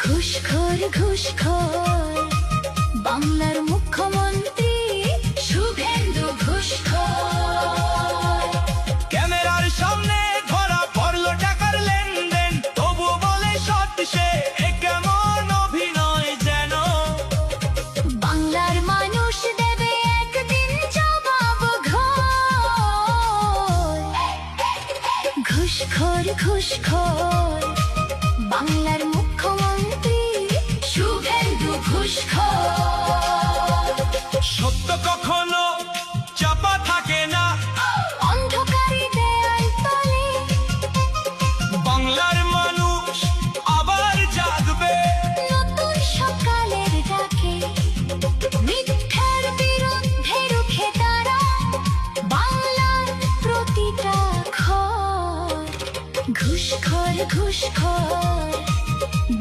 ঘুষখোর ঘুষখোর বাংলার মুখ্যমন্ত্রী শুভেন্দু ঘুষখোর। ক্যামেরার সামনে ধরা পড়লো টাকার লেনদেন, তবু বলে সৎ সে, এ কেমন অভিনয় যেন। বাংলার মানুষ দেবে একদিন জবাব ঘোর। ঘুষখোর ঘুষখোর বাংলার মুখ্যমন্ত্রী শুভেন্দু ঘুষখোর। সত্য কখনো চাপা থাকে না, অন্ধকারে দেয়াল তলে বাংলার মানুষ আবার জাগবে নতুন সকালের ডাকে। মিথ্যার বিরুদ্ধে রুখে দাঁড়া বাংলার প্রতিটা ঘর। ঘুষখোর ঘুষখোর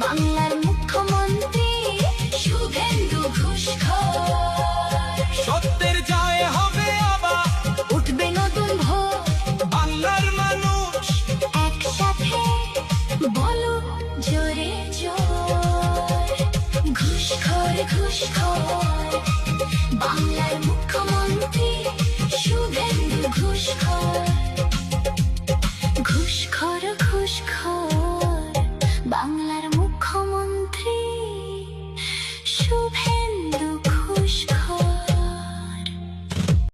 বাংলার মুখ্যমন্ত্রী শুভেন্দু ঘুষখোর। সত্যের জয় হবে আবার, উঠবে নতুন ভোর, বাংলার মানুষ একসাথে বলুন জোরে জোর। ঘুষখোর ঘুষখোর